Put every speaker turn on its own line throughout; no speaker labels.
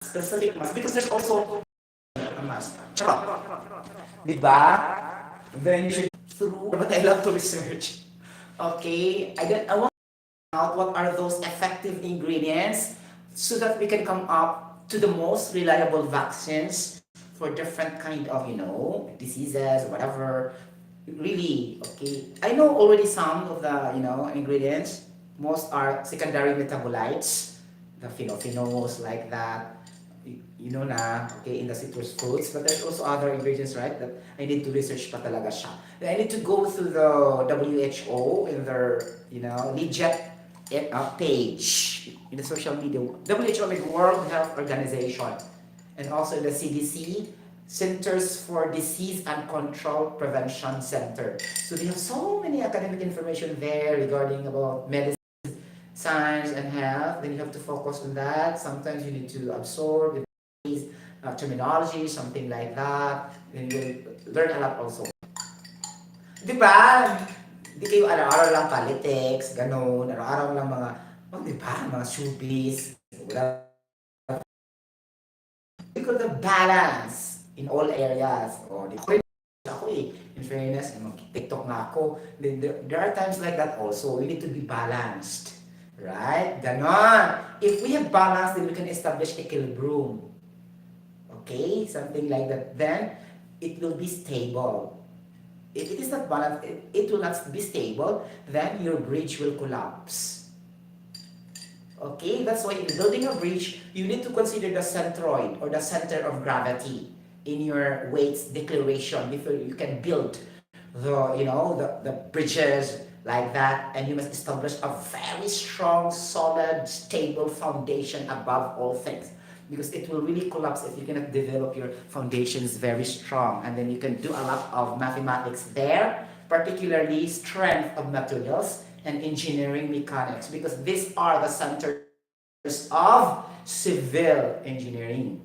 specific mask because there's also a mask. Charot. Diba? Then you should through, but I love to research. Okay, I want to out what are those effective ingredients so that we can come up to the most reliable vaccines for different kind of diseases, whatever. Really, okay. I know already some of the ingredients. Most are secondary metabolites, the phenols like that. You know na, okay, in the citrus fruits. But there's also other ingredients, right, that I need to research pa talaga siya. Then I need to go through the WHO in their, legit page in the social media. WHO means World Health Organization. And also the CDC, Centers for Disease and Control Prevention Center. So they have so many academic information there regarding about medicine, science, and health. Then you have to focus on that. Sometimes you need to absorb these terminology, something like that. Then you will learn a lot also. Di ba? Di kayo araw-araw lang politics, ganun. Araw-araw lang mga, di ba? Mga showbiz. Wala. Because the balance in all areas. O, di ko ako eh. In fairness, TikTok nga ako. There are times like that also. We need to be balanced. Right? Ganon. If we have balance, then we can establish equilibrium. Okay? Something like that. Then, it will be stable. If it is not balanced, it will not be stable, then your bridge will collapse. Okay? That's why in building a bridge, you need to consider the centroid or the center of gravity in your weights declaration before you can build the bridges like that, and you must establish a very strong, solid, stable foundation above all things, because it will really collapse if you cannot develop your foundations very strong. And then you can do a lot of mathematics there, particularly strength of materials and engineering mechanics, because these are the centers of civil engineering.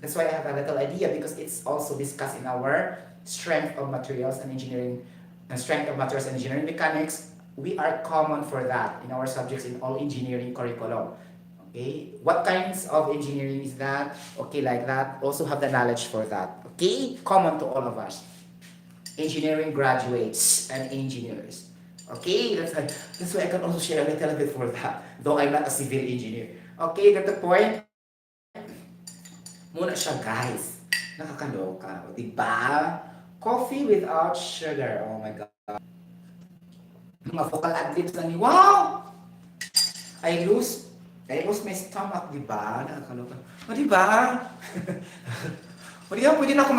That's why I have a little idea, because it's also discussed in our strength of materials and engineering and strength of materials and engineering mechanics. We are common for that in our subjects in all engineering curriculum. Okay, what kinds of engineering is that? Okay, like that. Also have the knowledge for that. Okay, common to all of us. Engineering graduates and engineers. Okay, that's why I can also share a little bit for that, though I'm not a civil engineer. Okay, got the point? Muna siya, guys. Nakakaloka. Diba? Coffee without sugar. Oh my God. Mga vocal ad-libs lang ni, wow! I lose my stomach, diba? Nakakaloka. O diba? O diba, pwede na ako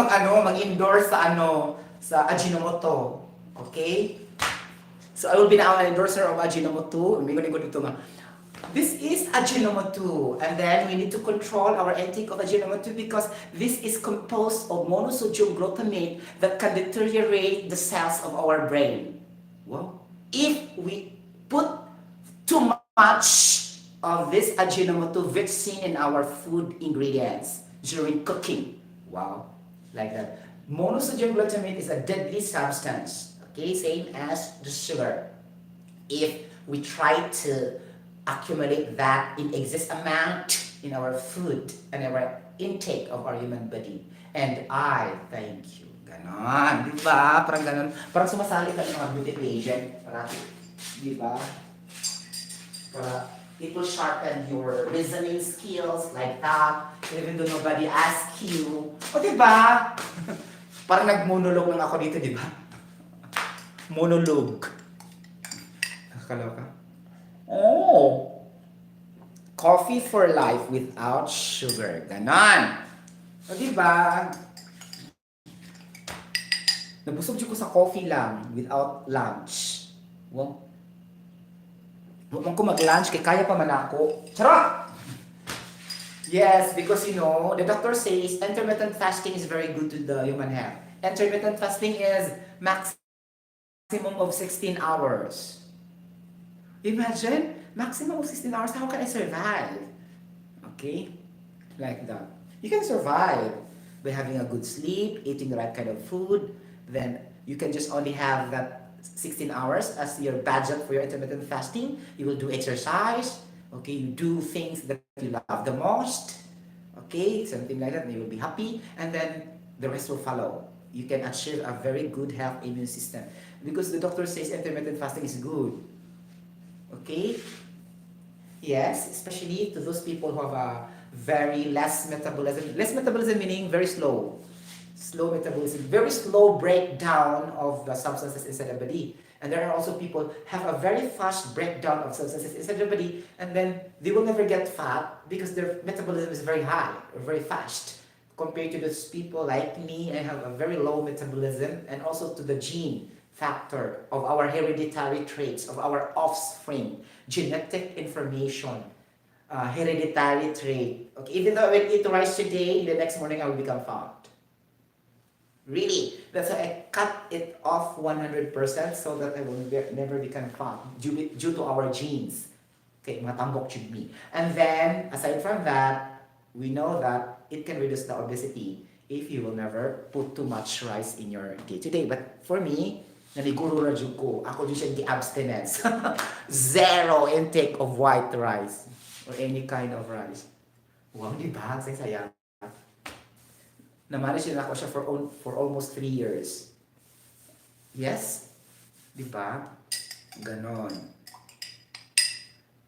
mag-endorse sa Ajinomoto. Okay? So I will be now an endorser of Ajinomoto. Umigonin ko dito nga. This is Ajinomoto, and then we need to control our intake of Ajinomoto because this is composed of monosodium glutamate that can deteriorate the cells of our brain. Well, if we put too much of this Ajinomoto vaccine in our food ingredients during cooking, wow, like that. Monosodium glutamate is a deadly substance, okay, same as the sugar. If we try to accumulate that in excess amount in our food and our intake of our human body. And I thank you. Ganon. Di ba? Parang ganon. Parang sumasali ka ng mga beauty pageant. Parang, di ba? Para it will sharpen your reasoning skills like that. Even though nobody asks you. O di ba? Parang nag-monologue lang ako dito, di ba? Monologue. Nakakaloka. Oh! Coffee for life without sugar. Ganon. O diba? Nabusog ko sa coffee lang without lunch. Well, huwag ko mag-lunch kaya kaya pa man ako. Charot! Yes, because the doctor says intermittent fasting is very good to the human health. Intermittent fasting is maximum of 16 hours. Imagine, maximum of 16 hours, how can I survive? Okay? Like that. You can survive by having a good sleep, eating the right kind of food, then you can just only have that 16 hours as your budget for your intermittent fasting. You will do exercise, okay? You do things that you love the most, Okay, something like that, and you will be happy, and then the rest will follow. You can achieve a very good health immune system because the doctor says intermittent fasting is good. Okay, yes, especially to those people who have a very less metabolism. Less metabolism meaning very slow. Slow metabolism, very slow breakdown of the substances inside the body. And there are also people have a very fast breakdown of substances inside the body, and then they will never get fat because their metabolism is very high or very fast. Compared to those people like me, I have a very low metabolism, and also to the gene factor of our hereditary traits of our offspring, genetic information, hereditary trait. Okay, even though I will eat rice today, the next morning I will become fat. Really, that's why I cut it off 100% so that I will never become fat due to our genes. Okay, matambok should be. And then, aside from that, we know that it can reduce the obesity if you will never put too much rice in your day-to-day. But for me, naniguro ra jud ko. Ako jud siya abstinence. Zero intake of white rice or any kind of rice. Wow, di ba? Saya. Na-manage na ako siya for almost 3 years. Yes? Di ba? Ganon.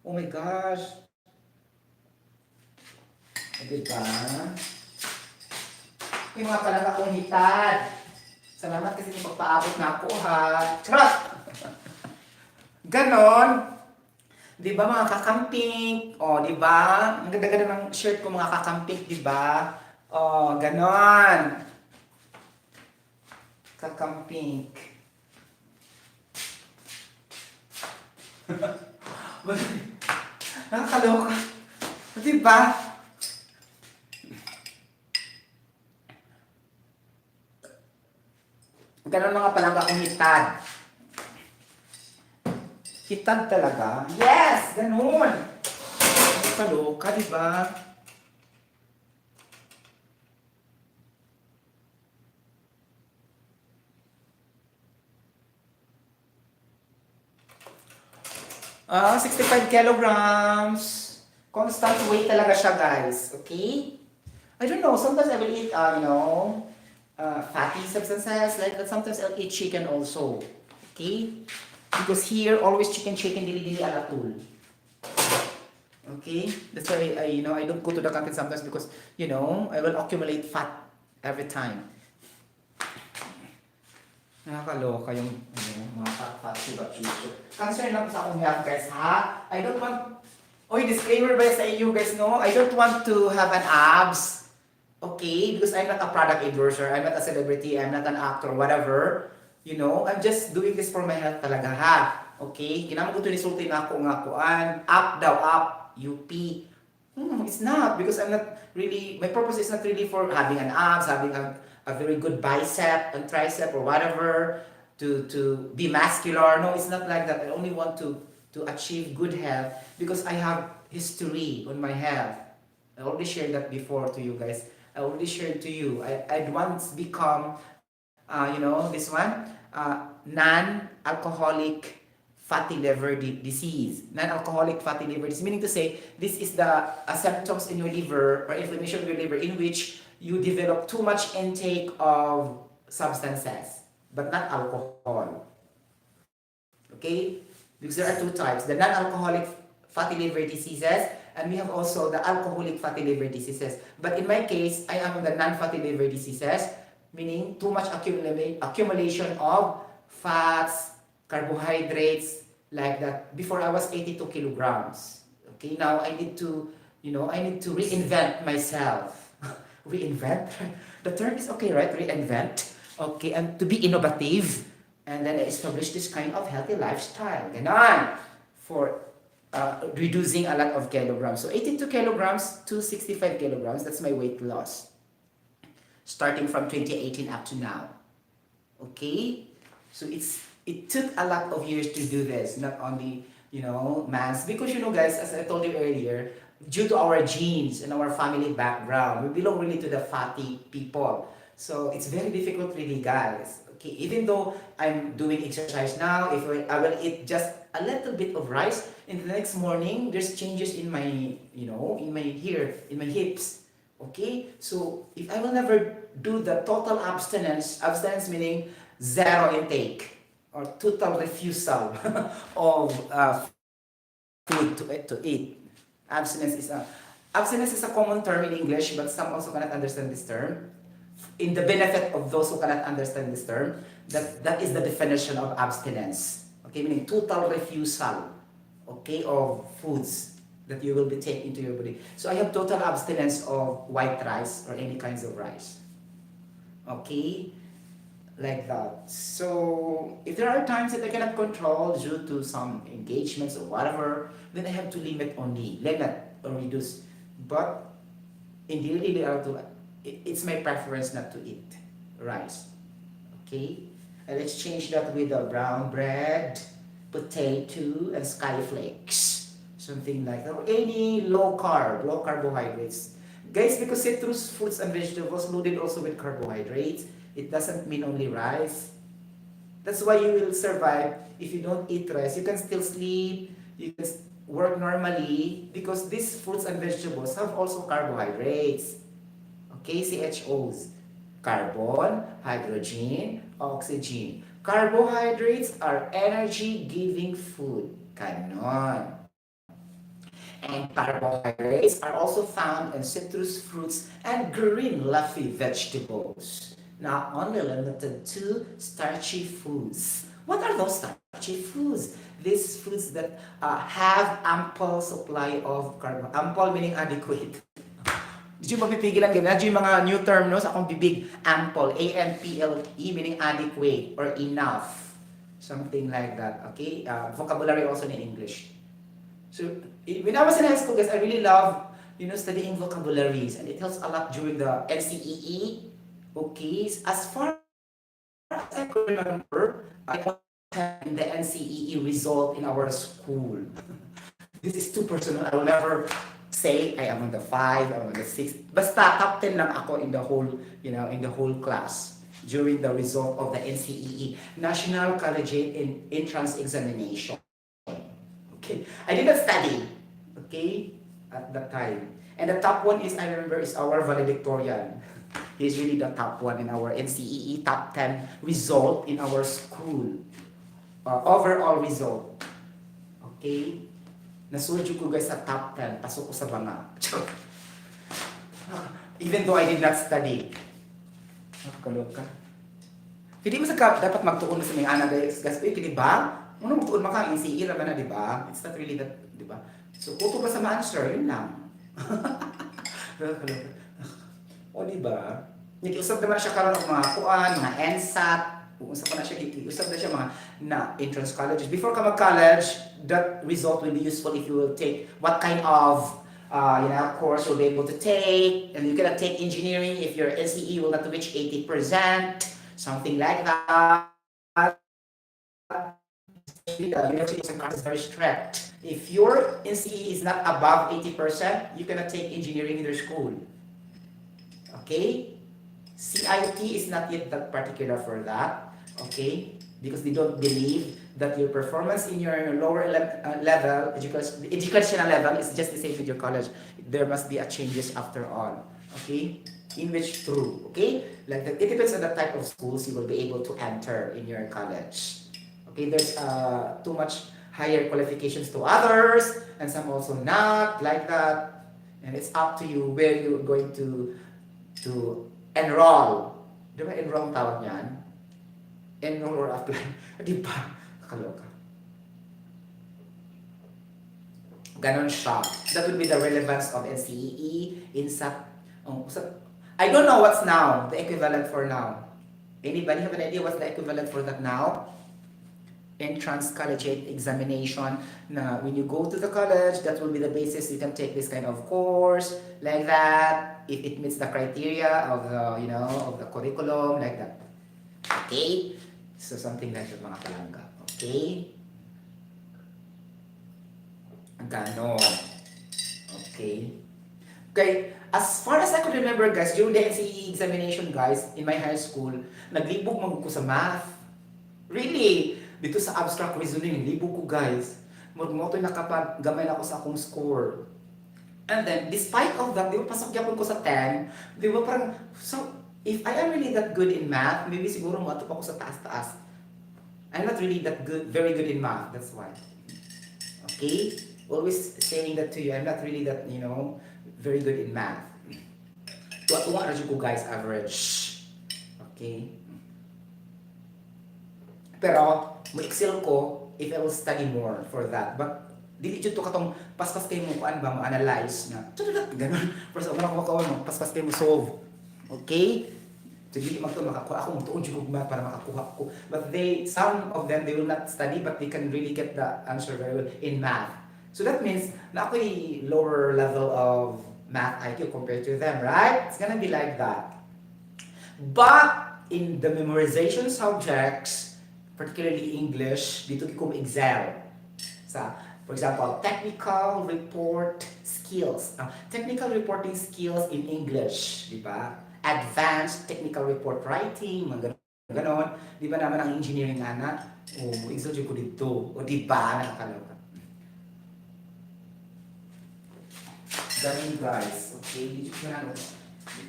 Oh my gosh. Di ba? Yung mga palang akong hitad. Salamat kasi yung pagpaabot na ako ha. Charot! Ganon. Di ba mga kakamping? O, di ba? Ang ganda-ganda ng shirt ko mga kakamping, di ba? Oh, ganon. Kakamping. Nakakaloka. Diba? Ganon mga palangga kong hitad. Hitad talaga? Yes! Ganon! Nakakaloka, diba? 65 kilograms. Constant weight talaga siya, guys. Okay? I don't know. Sometimes I will eat, fatty substances like that. Sometimes I'll eat chicken also. Okay? Because here, always chicken, dili-dili alatul. Okay? That's why I don't go to the canteen sometimes because, I will accumulate fat every time. Nakakaloka yung mga fat sugar. Concern lang sa akong health, guys, ha? I don't want... Oy, disclaimer ba sa inyo, guys, no? I don't want to have an abs. Okay? Because I'm not a product endorser. I'm not a celebrity. I'm not an actor, whatever. I'm just doing this for my health talaga, ha? Okay? Kinamang ko ito nisulti na ako nga kuan. Up daw, up. UP. It's not. Because I'm not really... My purpose is not really for having an abs, having a very good bicep and tricep or whatever to be muscular. No, it's not like that. I only want to achieve good health because I have history on my health. I already shared that before to you guys. I already shared to you. I'd once become, this one, non-alcoholic fatty liver disease. Non-alcoholic fatty liver disease, meaning to say, this is the symptoms in your liver or inflammation of your liver in which you develop too much intake of substances, but not alcohol. Okay? Because there are two types, the non-alcoholic fatty liver diseases, and we have also the alcoholic fatty liver diseases. But in my case, I am on the non-fatty liver diseases, meaning too much accumulation of fats, carbohydrates, like that. Before I was 82 kilograms. Okay, now I need to reinvent myself. Reinvent? The term is okay, right? Reinvent. Okay, and to be innovative. And then I established this kind of healthy lifestyle. Ganon. For reducing a lot of kilograms. So 82 kilograms to 65 kilograms, that's my weight loss. Starting from 2018 up to now. Okay? So it took a lot of years to do this. Not only, mass. Because, guys, as I told you earlier, due to our genes and our family background, we belong really to the fatty people. So it's very difficult really, guys. Okay, even though I'm doing exercise now, if I will eat just a little bit of rice, in the next morning, there's changes in my, in my hips Okay, so if I will never do the total abstinence meaning zero intake or total refusal of food to eat. Abstinence is a abstinence is a common term in English, but some also cannot understand this term. In the benefit of those who cannot understand this term, that is the definition of abstinence. Okay, meaning total refusal, okay, of foods that you will be taking into your body. So I have total abstinence of white rice or any kinds of rice. Okay, like that. So if there are times that I cannot control due to some engagements or whatever, then I have to limit or reduce. But in daily it's my preference not to eat rice. Okay, and let's change that with the brown bread, potato, and skyflakes, something like that. Or any low carbohydrates. Guys, because citrus fruits and vegetables loaded also with carbohydrates, it doesn't mean only rice. That's why you will survive if you don't eat rice. You can still sleep, you can work normally because these fruits and vegetables have also carbohydrates. Okay, CHOs. Carbon, hydrogen, oxygen. Carbohydrates are energy-giving food. Ganon. And carbohydrates are also found in citrus fruits and green leafy vegetables. Not only limited to starchy foods. What are those starchy foods? These foods that have ample supply of carbohydrates. Ample meaning adequate. Di mo mapipigilan ganyan. Yung mga new term no, sa akong bibig. Ample. A-M-P-L-E meaning adequate or enough. Something like that. Okay? Vocabulary also in English. So, when I was in high school, guys, I really love, studying vocabularies. And it helps a lot during the NCEE. Okay? As far as I can remember, I had the NCEE result in our school. This is too personal. I will never say I am on the 5, I'm on the 6. Basta top 10 lang ako in the whole, in the whole class during the result of the NCEE, National Collegiate Entrance Examination. Okay, I did not study, okay, at that time. And the top one is, I remember, is our valedictorian. He's really the top one in our NCEE top 10 result in our school. Overall result. Okay? Nasulju ko guys sa top 10, pasok ko sa banga. Even though I did not study. Nakakaloka. Hindi mo sa dapat magtuon sa mga anak guys. Uy, di ba? Ano magtuon maka, NCE naman na, di ba? It's not really that, di ba? So, kuto ba sa ma-answer? Yun lang. O, di ba? Nakiusap naman siya karon ng mga kuan, mga NSAT, usap pa na siya, usap na siya mga entrance colleges. Before ka mag-college, that result will be useful if you will take what kind of course you'll be able to take. And you cannot take engineering if your NCE will not reach 80%, something like that. University is very strict. If your NCE is not above 80%, you cannot take engineering in your school. Okay? CIT is not yet that particular for that. Okay? Because they don't believe that your performance in your lower level, educational level, is just the same with your college. There must be a changes after all. Okay? In which true. Okay? Like that, it depends on the type of schools you will be able to enter in your college. Okay, there's too much higher qualifications to others, and some also not like that. And it's up to you where you're going to enroll. Di ba enroll ang tawag niyan? Enroll or apply. Di ba? Kakaloka. Ganon siya. That would be the relevance of NCEE, INSAT. I don't know what's now, the equivalent for now. Anybody have an idea what's the equivalent for that now? Entrance collegiate examination. Na when you go to the college, that will be the basis you can take this kind of course like that if it meets the criteria of the of the curriculum like that. Okay, so something like that mga kalangga. Okay, ganon. Okay. As far as I could remember guys, during the NCE examination guys in my high school, naglibog man ko sa math. Really? Dito sa abstract reasoning, libo ko guys. Magmoto'y nakapagamay na ako sa akong score. And then, despite of that, di ba, pasok yapon ko sa 10, di ba, parang, so, if I am really that good in math, maybe siguro matup ako sa taas-taas. I'm not really that good, very good in math, that's why. Okay? Always saying that to you, I'm not really that, very good in math. Tuwa-tuwa na ko guys, average. Okay? Pero, ma-excel ko if I will study more for that. But, dili jud to katong paspas kayo mo kuan ba ma-analyze na ganun. Pero sa una ko mo paspas kayo mo solve. Okay? So dili magto makakuha ako mo tuon jud math para makakuha ko. But some of them they will not study but they can really get the answer very well in math. So that means na ako'y lower level of math IQ compared to them, right? It's gonna be like that. But in the memorization subjects, particularly English, dito ko excel. For example, technical report skills. Technical reporting skills in English, di ba? Advanced technical report writing, mga ganon. Di ba naman ang engineering ana? Excel ko dito. O di ba? Nakakaloka. Ganun guys. Okay, dito ko na.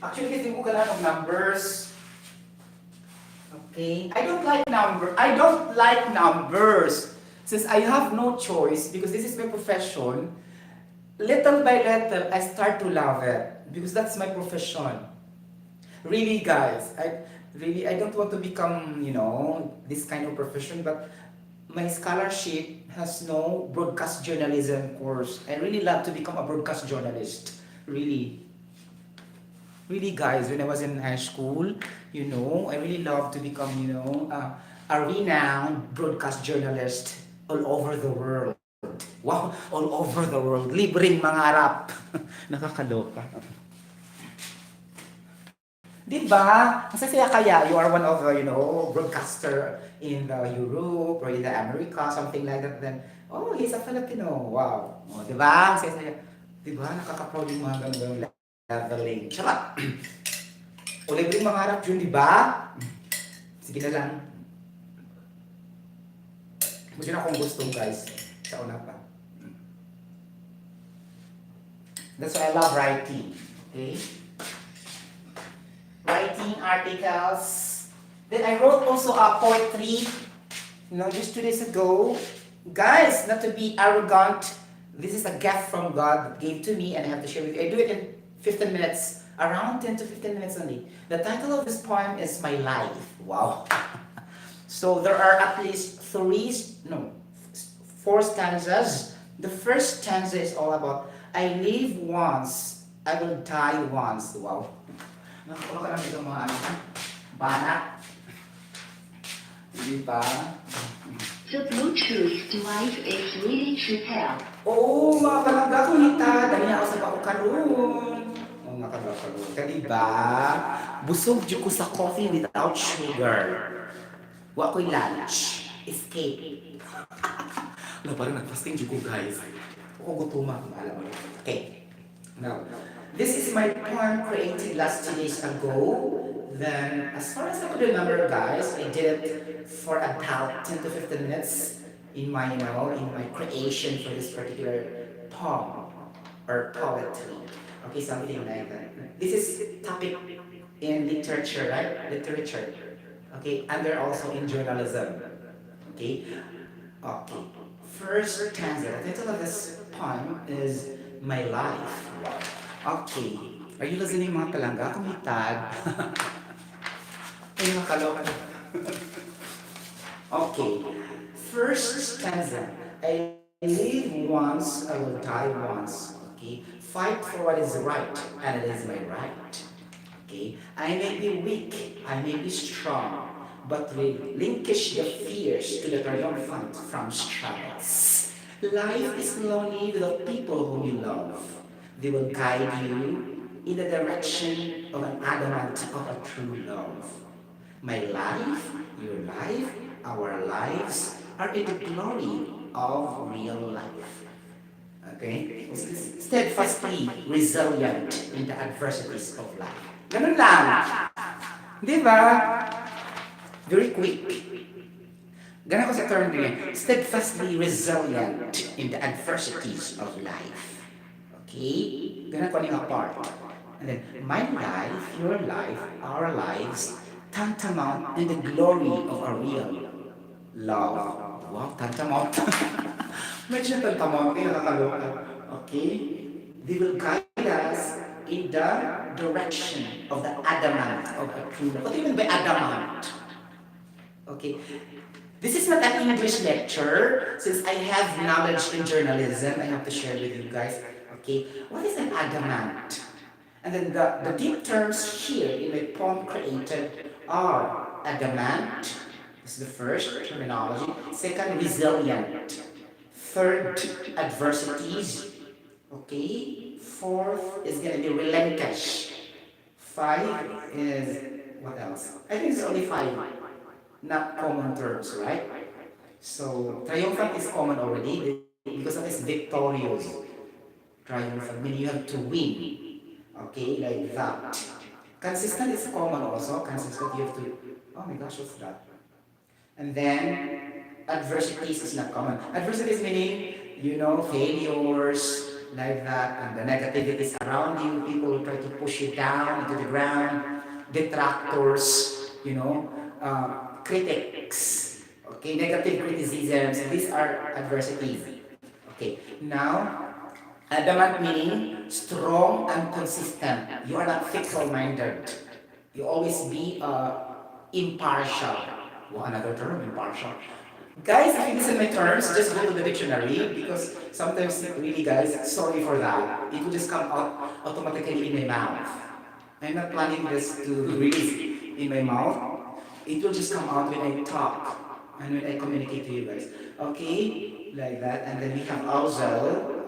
Actually, kasi ko kailangan ng numbers. Okay. I don't like numbers. Since I have no choice, because this is my profession, little by little, I start to love it. Because that's my profession. Really, guys, I don't want to become, this kind of profession, but my scholarship has no broadcast journalism course. I really love to become a broadcast journalist. Really. Really, guys, when I was in high school, I really love to become, a renowned broadcast journalist all over the world. Wow, all over the world. Libreng mangarap. Nakakaloka. Diba? Masasaya kaya you are one of the, broadcaster in the Europe or in the America, something like that. Then, oh, he's a Filipino. Wow. Oh, diba? Masasaya. Diba? Nakaka-proud yung mga ganun leveling. Charot! O libreng mangarap yun, diba? Sige na lang. Hindi na akong gusto guys. Sa una pa. That's why I love writing. Okay? Writing articles. Then I wrote also a poetry. Just 2 days ago. Guys, not to be arrogant. This is a gift from God that gave to me and I have to share with you. I do it in 15 minutes. Around 10 to 15 minutes only. The title of this poem is My Life. Wow. So there are at least 4 stanzas. The first stanza is all about, I live once, I will die once. Wow. Nakuha ka lang itong mga bana. Hindi pa?
The Bluetooth device is ready to pair.
Oo, mga kalangga ko nita. Dali na ako sa karon. Oo, mga kalangga ko. Kadiba, busog dyan ko sa coffee without sugar. Wa ko'y lunch. Escape. Na parang nag-fasting dyan ko, guys. Ako gutuma, alam mo. Okay. Now, this is my poem created last 2 days ago. Then, as far as I could remember, guys, I did it for about 10 to 15 minutes in my, in my creation for this particular poem or poetry. Okay, something like that. This is topic in literature, right? Literature. Okay, and they're also in journalism. Okay? Okay. First stanza. The title of this poem is My Life. Okay. Are you listening, mga palangga? Kumitag. Ay, nakaloka. Okay. First stanza. I live once, I will die once. Okay. Fight for what is right, and it is my right. Okay. I may be weak, I may be strong, but relinquish the fears to the triumphant from struggles. Life is lonely without people whom you love. They will guide you in the direction of an adamant of a true love. My life, your life, our lives are in the glory of real life. Okay? Steadfastly resilient in the adversities of life. Ganun lang. Di ba? Very quick. Ganun ko sa term din. Steadfastly resilient in the adversities of life. Okay? gonna cutting apart. And then my life, your life, our lives, tantamount in the glory of our real love. Wow, tantamount. Medyo tantamount kayo, nakakaloka. Okay? They will guide us in the direction of the adamant of a true love. What do you mean by adamant? Okay. This is not an English lecture. Since I have knowledge in journalism, I have to share with you guys. Okay, what is an adamant? And then the deep terms here in my poem created are adamant. This is the first terminology. Second, resilient. Third, adversities. Okay. Fourth is gonna be relinquish. Five is what else? I think it's only five, not common terms, right? So triumphant is common already because that is victorious. Triumphant meaning you have to win. Okay, like that. Consistent is common also. Consistent you have to. Oh my gosh, what's that? And then adversities is not common. Adversities meaning failures like that, and the negativities around you. People who try to push you down into the ground. Detractors, critics. Okay, negative criticisms. These are adversities. Okay, now adamant meaning strong and consistent. You are not fickle-minded. You always be impartial. Well, another term, impartial. Guys, if you listen my terms, just go to the dictionary because sometimes, really, guys, sorry for that. It will just come out automatically in my mouth. I'm not planning this to release in my mouth. It will just come out when I talk and when I communicate to you guys. Okay, like that. And then we have also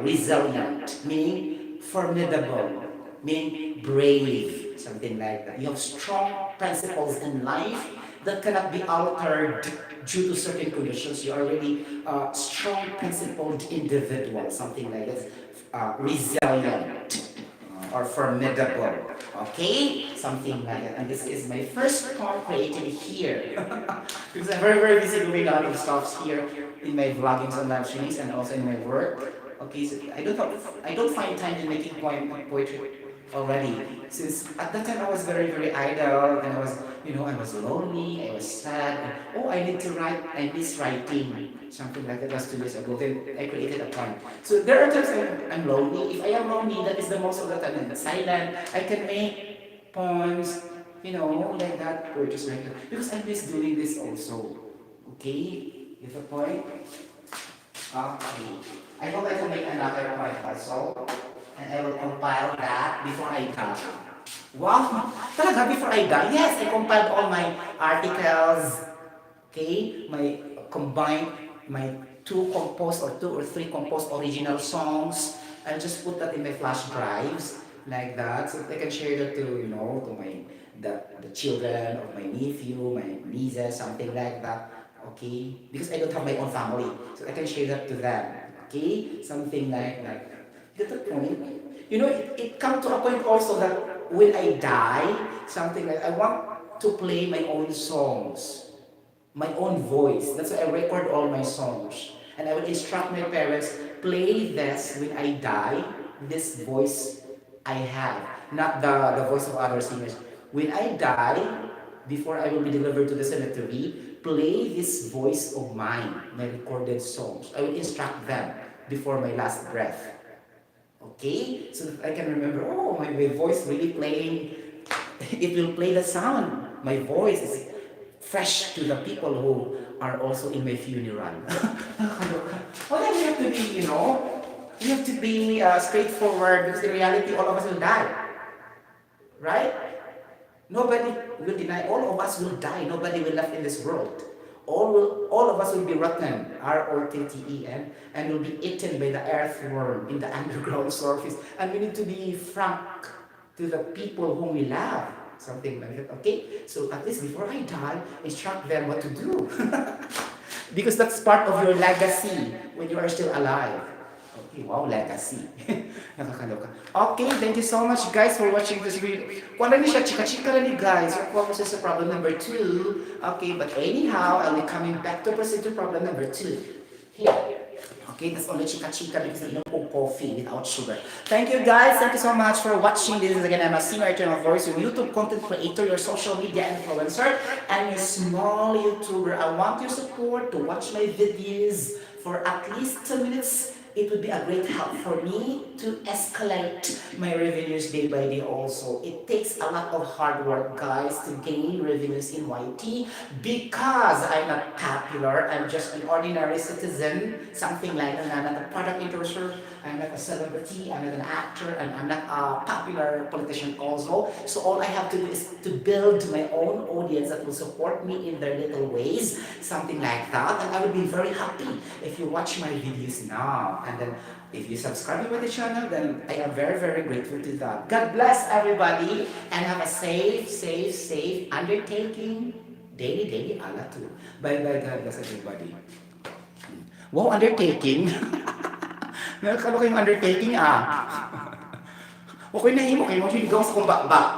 resilient, meaning formidable, meaning brave, something like that. You have strong principles in life that cannot be altered due to certain conditions. You are really a strong, principled individual, something like this. Resilient or formidable. Okay? Something like that. And this is my first poem created here. Because I'm very, very busy doing a lot of stuff here in my vloggings and live streams and also in my work. Okay, so I don't find time in making poetry already. Since at that time I was very, very idle and I was lonely, I was sad. And, oh, I need to write, I miss writing. Something like that. That was 2 years ago. Then I created a poem. So there are times I'm lonely. If I am lonely, that is the most of the time I'm silent. I can make poems, like that, or just like that. Because I miss doing this also. Okay? You have a point? Okay. I hope I can make another point also. And I will compile that before I die. Wow! Talaga, before I die? Yes, I compiled all my articles. Okay? My two or three composed original songs. I'll just put that in my flash drives like that. So I can share that to the children of my nephew, my nieces, something like that. Okay? Because I don't have my own family. So I can share that to them. Okay? Something like that. Get the point? It comes to a point also that when I die, something like I want to play my own songs, my own voice. That's why I record all my songs. And I will instruct my parents, play this when I die, this voice I have, not the voice of other singers. When I die, before I will be delivered to the cemetery, play this voice of mine, my recorded songs. I will instruct them before my last breath. Okay? So that I can remember, oh, my voice really playing. It will play the sound. My voice is fresh to the people who are also in my funeral. Well, we have to be, we have to be straightforward because in reality, all of us will die. Right? Nobody will deny, all of us will die. Nobody will left in this world. All of us will be rotten, R-O-T-T-E-N, and will be eaten by the earthworm in the underground surface. And we need to be frank to the people whom we love. Something like that, okay? So at least before I die, instruct them what to do. Because that's part of your legacy when you are still alive. Okay, wow, legacy. Nakakaloka. Okay, thank you so much guys for watching this video. Kung ano siya, chika-chika rin guys. Your focus is problem number 2. Okay, but anyhow, I'll be coming back to proceed to problem number 2. Here. Okay. Okay, that's only chika-chika because I don't coffee without sugar. Thank you guys. Thank you so much for watching. This is again, I'm a singer, eternal voice, your YouTube content creator, your social media influencer, and your small YouTuber. I want your support to watch my videos for at least 2 minutes. It would be a great help for me to escalate my revenues day by day also. It takes a lot of hard work, guys, to gain revenues in YT because I'm not popular. I'm just an ordinary citizen, something like that. I'm not a product endorser. I'm not a celebrity. I'm not an actor. And I'm not a popular politician also. So all I have to do is to build my own audience that will support me in their little ways, something like that. And I would be very happy if you watch my videos now. And then if you subscribe to the channel, then I am very, very grateful to that. God bless everybody and have a safe undertaking. Daily, ala too. Bye, God bless everybody. Wow, undertaking. Meron ka ba kayong undertaking ah? Okay na himo kayo, mo sinigaw sa kumbaba.